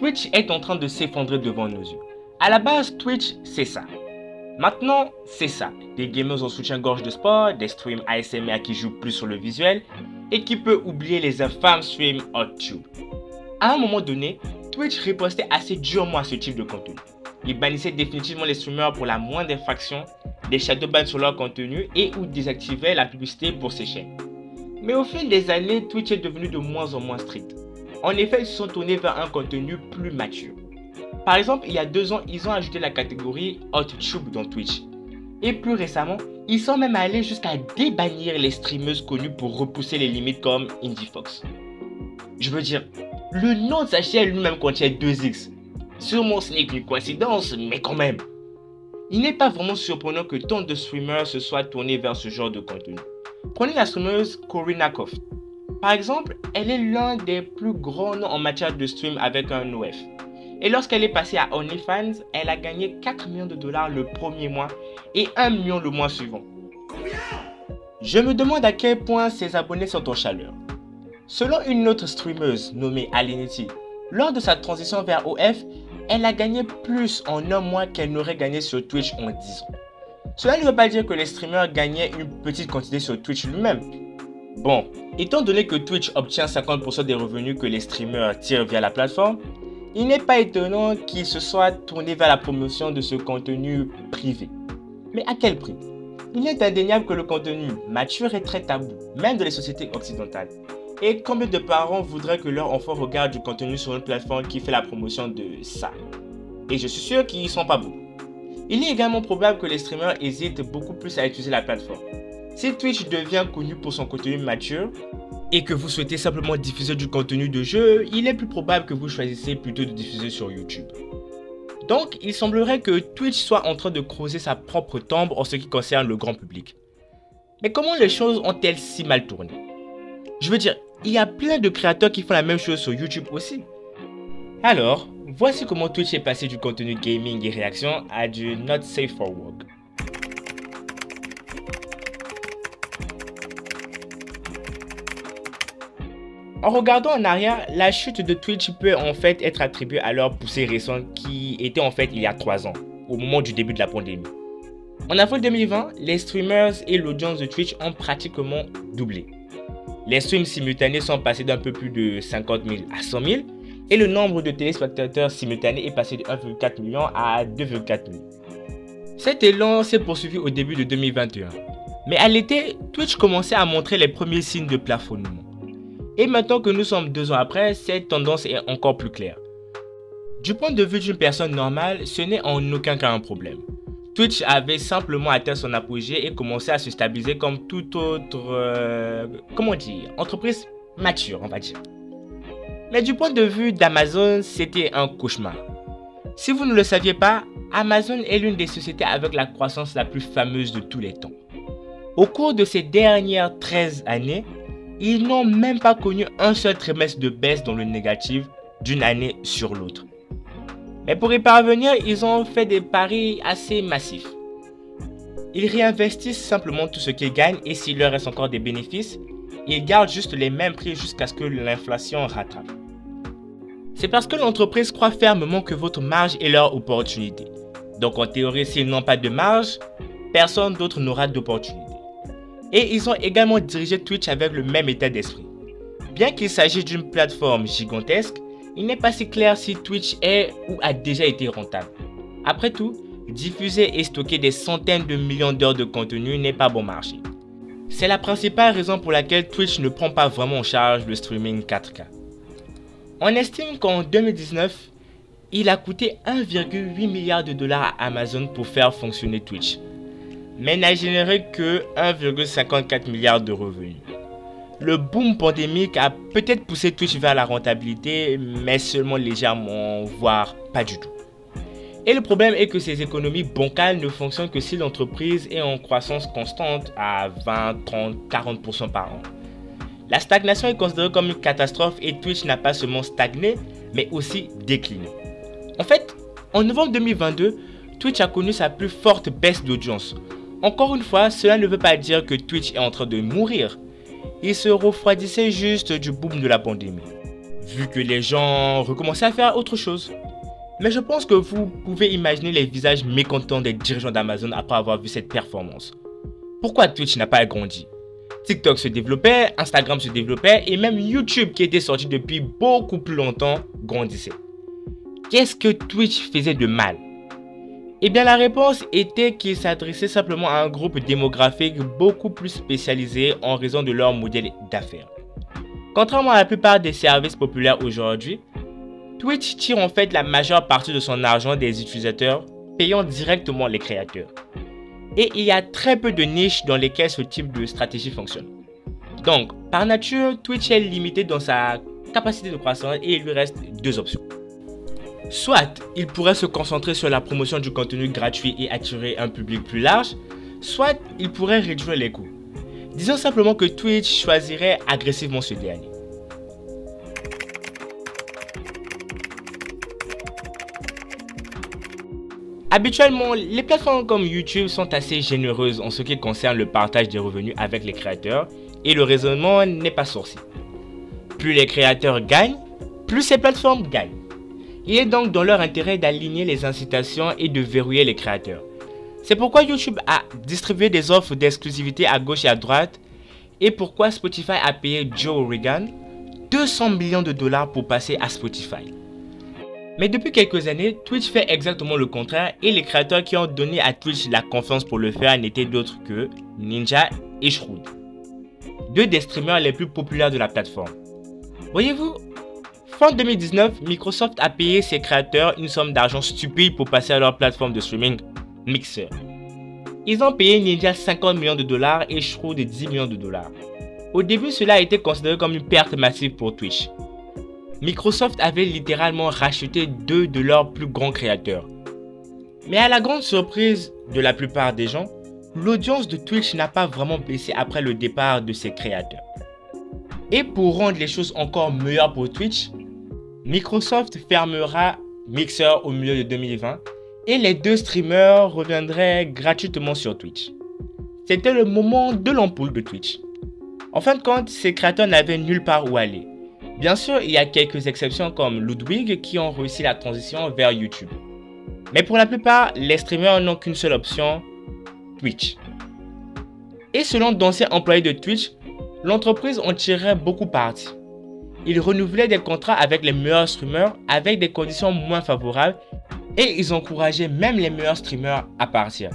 Twitch est en train de s'effondrer devant nos yeux. À la base, Twitch, c'est ça. Maintenant, c'est ça. Des gamers en soutien-gorge de sport, des streams ASMR qui jouent plus sur le visuel, et qui peut oublier les infâmes streams HotTube. À un moment donné, Twitch ripostait assez durement à ce type de contenu. Il bannissait définitivement les streamers pour la moindre infraction, des shadowbans sur leur contenu et ou désactivait la publicité pour ses chaînes. Mais au fil des années, Twitch est devenu de moins en moins strict. En effet, ils se sont tournés vers un contenu plus mature. Par exemple, il y a 2 ans, ils ont ajouté la catégorie HotTube dans Twitch. Et plus récemment, ils sont même allés jusqu'à débannir les streameuses connues pour repousser les limites comme IndieFox. Je veux dire, le nom de sa chaîne lui-même contient 2X. Sûrement ce n'est qu'une coïncidence, mais quand même. Il n'est pas vraiment surprenant que tant de streamers se soient tournés vers ce genre de contenu. Prenez la streameuse Corinna Kopf. Par exemple, elle est l'un des plus grands noms en matière de stream avec un OF. Et lorsqu'elle est passée à OnlyFans, elle a gagné 4 millions de dollars le premier mois et 1 million le mois suivant. Je me demande à quel point ses abonnés sont en chaleur. Selon une autre streameuse nommée Alinity, lors de sa transition vers OF, elle a gagné plus en un mois qu'elle n'aurait gagné sur Twitch en 10 ans. Cela ne veut pas dire que les streamers gagnaient une petite quantité sur Twitch lui-même. Bon, étant donné que Twitch obtient 50% des revenus que les streamers tirent via la plateforme, il n'est pas étonnant qu'ils se soient tournés vers la promotion de ce contenu privé. Mais à quel prix? Il est indéniable que le contenu mature est très tabou, même dans les sociétés occidentales. Et combien de parents voudraient que leur enfant regarde du contenu sur une plateforme qui fait la promotion de ça? Et je suis sûr qu'ils ne sont pas beaucoup. Il est également probable que les streamers hésitent beaucoup plus à utiliser la plateforme. Si Twitch devient connu pour son contenu mature, et que vous souhaitez simplement diffuser du contenu de jeu, il est plus probable que vous choisissez plutôt de diffuser sur YouTube. Donc, il semblerait que Twitch soit en train de creuser sa propre tombe en ce qui concerne le grand public. Mais comment les choses ont-elles si mal tourné? Je veux dire, il y a plein de créateurs qui font la même chose sur YouTube aussi. Alors, voici comment Twitch est passé du contenu gaming et réaction à du Not Safe for Work. En regardant en arrière, la chute de Twitch peut en fait être attribuée à leur poussée récente qui était en fait il y a 3 ans, au moment du début de la pandémie. En avril 2020, les streamers et l'audience de Twitch ont pratiquement doublé. Les streams simultanés sont passés d'un peu plus de 50 000 à 100 000 et le nombre de téléspectateurs simultanés est passé de 1,4 million à 2,4 millions. Cet élan s'est poursuivi au début de 2021. Mais à l'été, Twitch commençait à montrer les premiers signes de plafonnement. Et maintenant que nous sommes 2 ans après, cette tendance est encore plus claire. Du point de vue d'une personne normale, ce n'est en aucun cas un problème. Twitch avait simplement atteint son apogée et commencé à se stabiliser comme toute autre, entreprise mature, on va dire. Mais du point de vue d'Amazon, c'était un cauchemar. Si vous ne le saviez pas, Amazon est l'une des sociétés avec la croissance la plus fameuse de tous les temps. Au cours de ces dernières 13 années, ils n'ont même pas connu un seul trimestre de baisse dans le négatif d'une année sur l'autre. Mais pour y parvenir, ils ont fait des paris assez massifs. Ils réinvestissent simplement tout ce qu'ils gagnent et s'il leur reste encore des bénéfices, ils gardent juste les mêmes prix jusqu'à ce que l'inflation rattrape. C'est parce que l'entreprise croit fermement que votre marge est leur opportunité. Donc en théorie, s'ils n'ont pas de marge, personne d'autre n'aura d'opportunité. Et ils ont également dirigé Twitch avec le même état d'esprit. Bien qu'il s'agisse d'une plateforme gigantesque, il n'est pas si clair si Twitch est ou a déjà été rentable. Après tout, diffuser et stocker des centaines de millions d'heures de contenu n'est pas bon marché. C'est la principale raison pour laquelle Twitch ne prend pas vraiment en charge le streaming 4K. On estime qu'en 2019, il a coûté 1,8 milliard de dollars à Amazon pour faire fonctionner Twitch, mais n'a généré que 1,54 milliard de revenus. Le boom pandémique a peut-être poussé Twitch vers la rentabilité, mais seulement légèrement, voire pas du tout. Et le problème est que ces économies bancales ne fonctionnent que si l'entreprise est en croissance constante à 20, 30, 40% par an. La stagnation est considérée comme une catastrophe et Twitch n'a pas seulement stagné, mais aussi décliné. En fait, en novembre 2022, Twitch a connu sa plus forte baisse d'audience. Encore une fois, cela ne veut pas dire que Twitch est en train de mourir. Il se refroidissait juste du boom de la pandémie. vu que les gens recommençaient à faire autre chose. Mais je pense que vous pouvez imaginer les visages mécontents des dirigeants d'Amazon après avoir vu cette performance. Pourquoi Twitch n'a pas agrandi? TikTok se développait, Instagram se développait et même YouTube qui était sorti depuis beaucoup plus longtemps grandissait. Qu'est-ce que Twitch faisait de mal? Eh bien la réponse était qu'il s'adressait simplement à un groupe démographique beaucoup plus spécialisé en raison de leur modèle d'affaires. Contrairement à la plupart des services populaires aujourd'hui, Twitch tire en fait la majeure partie de son argent des utilisateurs, payant directement les créateurs. Et il y a très peu de niches dans lesquelles ce type de stratégie fonctionne. Donc, par nature, Twitch est limité dans sa capacité de croissance et il lui reste deux options. Soit il pourrait se concentrer sur la promotion du contenu gratuit et attirer un public plus large, soit il pourrait réduire les coûts. Disons simplement que Twitch choisirait agressivement ce dernier. Habituellement, les plateformes comme YouTube sont assez généreuses en ce qui concerne le partage des revenus avec les créateurs et le raisonnement n'est pas sorcier. Plus les créateurs gagnent, plus ces plateformes gagnent. Il est donc dans leur intérêt d'aligner les incitations et de verrouiller les créateurs. C'est pourquoi YouTube a distribué des offres d'exclusivité à gauche et à droite et pourquoi Spotify a payé Joe Rogan 200 millions de dollars pour passer à Spotify. Mais depuis quelques années, Twitch fait exactement le contraire et les créateurs qui ont donné à Twitch la confiance pour le faire n'étaient d'autres que Ninja et Shroud, deux des streamers les plus populaires de la plateforme. Voyez-vous, fin 2019, Microsoft a payé ses créateurs une somme d'argent stupide pour passer à leur plateforme de streaming, Mixer. Ils ont payé Ninja 50 millions de dollars et Shroud 10 millions de dollars. Au début, cela a été considéré comme une perte massive pour Twitch. Microsoft avait littéralement racheté deux de leurs plus grands créateurs. Mais à la grande surprise de la plupart des gens, l'audience de Twitch n'a pas vraiment baissé après le départ de ses créateurs. Et pour rendre les choses encore meilleures pour Twitch, Microsoft fermera Mixer au milieu de 2020 et les deux streamers reviendraient gratuitement sur Twitch. C'était le moment de l'ampoule de Twitch. En fin de compte, ces créateurs n'avaient nulle part où aller. Bien sûr, il y a quelques exceptions comme Ludwig qui ont réussi la transition vers YouTube. Mais pour la plupart, les streamers n'ont qu'une seule option, Twitch. Et selon d'anciens employés de Twitch, l'entreprise en tirait beaucoup parti. Ils renouvelaient des contrats avec les meilleurs streamers avec des conditions moins favorables et ils encourageaient même les meilleurs streamers à partir.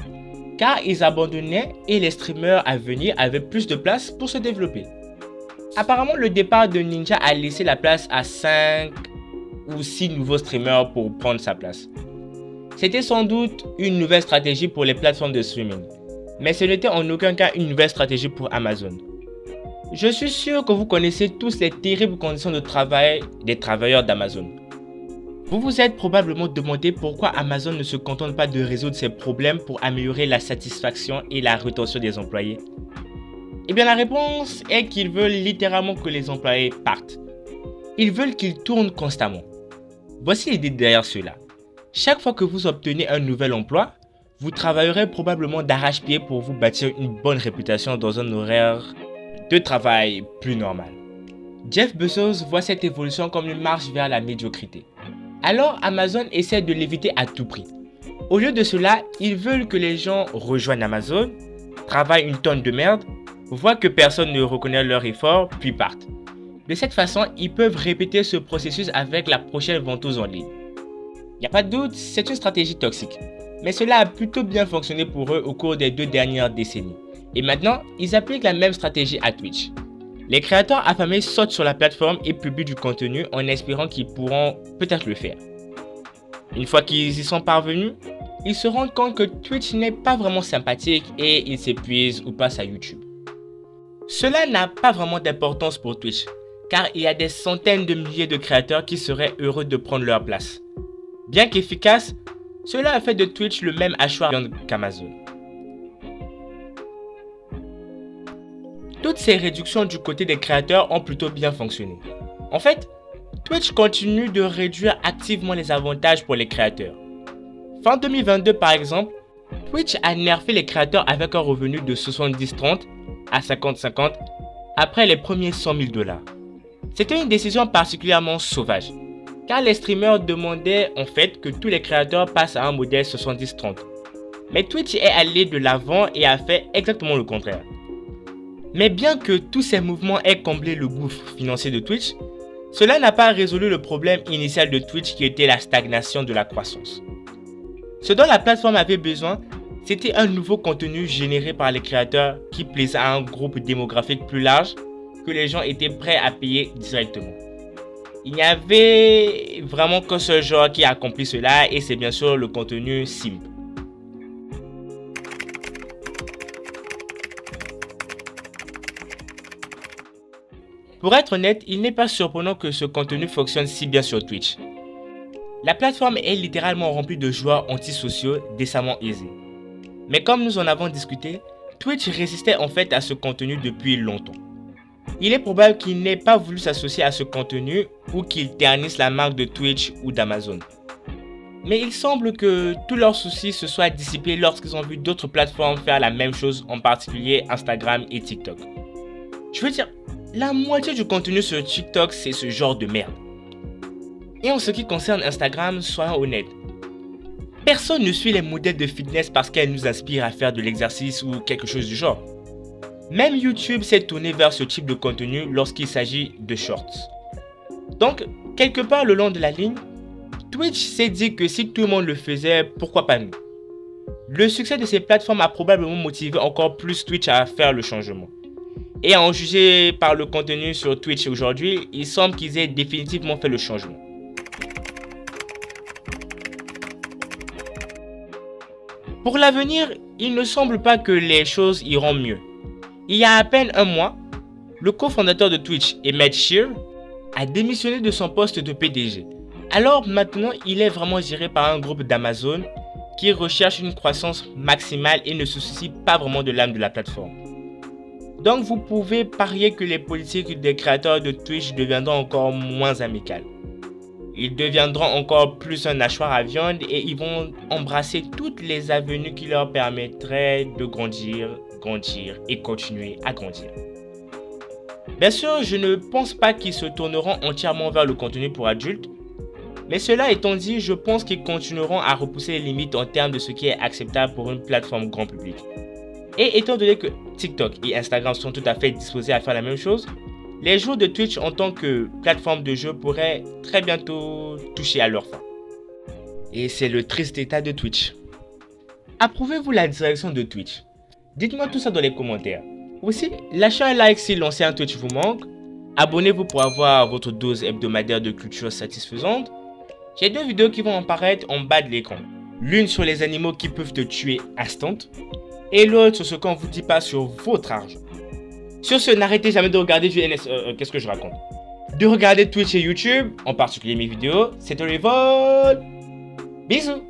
Car ils abandonnaient et les streamers à venir avaient plus de place pour se développer. Apparemment, le départ de Ninja a laissé la place à 5 ou 6 nouveaux streamers pour prendre sa place. C'était sans doute une nouvelle stratégie pour les plateformes de streaming, mais ce n'était en aucun cas une nouvelle stratégie pour Amazon. Je suis sûr que vous connaissez tous les terribles conditions de travail des travailleurs d'Amazon. Vous vous êtes probablement demandé pourquoi Amazon ne se contente pas de résoudre ces problèmes pour améliorer la satisfaction et la rétention des employés. Eh bien la réponse est qu'ils veulent littéralement que les employés partent. Ils veulent qu'ils tournent constamment. Voici l'idée derrière cela. Chaque fois que vous obtenez un nouvel emploi, vous travaillerez probablement d'arrache-pied pour vous bâtir une bonne réputation dans un horaire de travail plus normal. Jeff Bezos voit cette évolution comme une marche vers la médiocrité. Alors Amazon essaie de l'éviter à tout prix. Au lieu de cela, ils veulent que les gens rejoignent Amazon, travaillent une tonne de merde, voient que personne ne reconnaît leur effort, puis partent. De cette façon, ils peuvent répéter ce processus avec la prochaine ventouse en ligne. Il n'y a pas de doute, c'est une stratégie toxique. Mais cela a plutôt bien fonctionné pour eux au cours des 2 dernières décennies. Et maintenant, ils appliquent la même stratégie à Twitch. Les créateurs affamés sautent sur la plateforme et publient du contenu en espérant qu'ils pourront peut-être le faire. Une fois qu'ils y sont parvenus, ils se rendent compte que Twitch n'est pas vraiment sympathique et ils s'épuisent ou passent à YouTube. Cela n'a pas vraiment d'importance pour Twitch, car il y a des centaines de milliers de créateurs qui seraient heureux de prendre leur place. Bien qu'efficace, cela a fait de Twitch le même hachoir qu'Amazon. Toutes ces réductions du côté des créateurs ont plutôt bien fonctionné. En fait, Twitch continue de réduire activement les avantages pour les créateurs. Fin 2022 par exemple, Twitch a nerfé les créateurs avec un revenu de 70-30 à 50-50 après les premiers 100 000 $. C'était une décision particulièrement sauvage, car les streamers demandaient en fait que tous les créateurs passent à un modèle 70-30. Mais Twitch est allé de l'avant et a fait exactement le contraire. Mais bien que tous ces mouvements aient comblé le gouffre financier de Twitch, cela n'a pas résolu le problème initial de Twitch qui était la stagnation de la croissance. Ce dont la plateforme avait besoin, c'était un nouveau contenu généré par les créateurs qui plaisait à un groupe démographique plus large que les gens étaient prêts à payer directement. Il n'y avait vraiment qu'un seul genre qui accomplit cela et c'est bien sûr le contenu simp. Pour être honnête, il n'est pas surprenant que ce contenu fonctionne si bien sur Twitch. La plateforme est littéralement remplie de joueurs antisociaux décemment aisés. Mais comme nous en avons discuté, Twitch résistait en fait à ce contenu depuis longtemps. Il est probable qu'il n'ait pas voulu s'associer à ce contenu ou qu'il ternisse la marque de Twitch ou d'Amazon. Mais il semble que tous leurs soucis se soient dissipés lorsqu'ils ont vu d'autres plateformes faire la même chose, en particulier Instagram et TikTok. Je veux dire, la moitié du contenu sur TikTok c'est ce genre de merde. Et en ce qui concerne Instagram, soyons honnêtes. Personne ne suit les modèles de fitness parce qu'elles nous inspirent à faire de l'exercice ou quelque chose du genre. Même YouTube s'est tourné vers ce type de contenu lorsqu'il s'agit de shorts. Donc, quelque part le long de la ligne, Twitch s'est dit que si tout le monde le faisait, pourquoi pas nous? Le succès de ces plateformes a probablement motivé encore plus Twitch à faire le changement. Et à en juger par le contenu sur Twitch aujourd'hui, il semble qu'ils aient définitivement fait le changement. Pour l'avenir, il ne semble pas que les choses iront mieux. Il y a à peine un mois, le cofondateur de Twitch, Emmett Shear, a démissionné de son poste de PDG. Alors maintenant, il est vraiment géré par un groupe d'Amazon qui recherche une croissance maximale et ne se soucie pas vraiment de l'âme de la plateforme. Donc vous pouvez parier que les politiques des créateurs de Twitch deviendront encore moins amicales. Ils deviendront encore plus un hachoir à viande et ils vont embrasser toutes les avenues qui leur permettraient de grandir et continuer à grandir. Bien sûr, je ne pense pas qu'ils se tourneront entièrement vers le contenu pour adultes, mais cela étant dit, je pense qu'ils continueront à repousser les limites en termes de ce qui est acceptable pour une plateforme grand public. Et étant donné que TikTok et Instagram sont tout à fait disposés à faire la même chose, les joueurs de Twitch en tant que plateforme de jeu pourraient très bientôt toucher à leur fin. Et c'est le triste état de Twitch. Approuvez-vous la direction de Twitch? Dites-moi tout ça dans les commentaires. Aussi, lâchez un like si l'ancien Twitch vous manque. Abonnez-vous pour avoir votre dose hebdomadaire de culture satisfaisante. J'ai 2 vidéos qui vont apparaître en bas de l'écran. L'une sur les animaux qui peuvent te tuer instant. Et l'autre sur ce qu'on vous dit pas sur votre argent. Sur ce, n'arrêtez jamais de regarder du NS... qu'est-ce que je raconte? De regarder Twitch et YouTube, en particulier mes vidéos. C'était le vol. Bisous.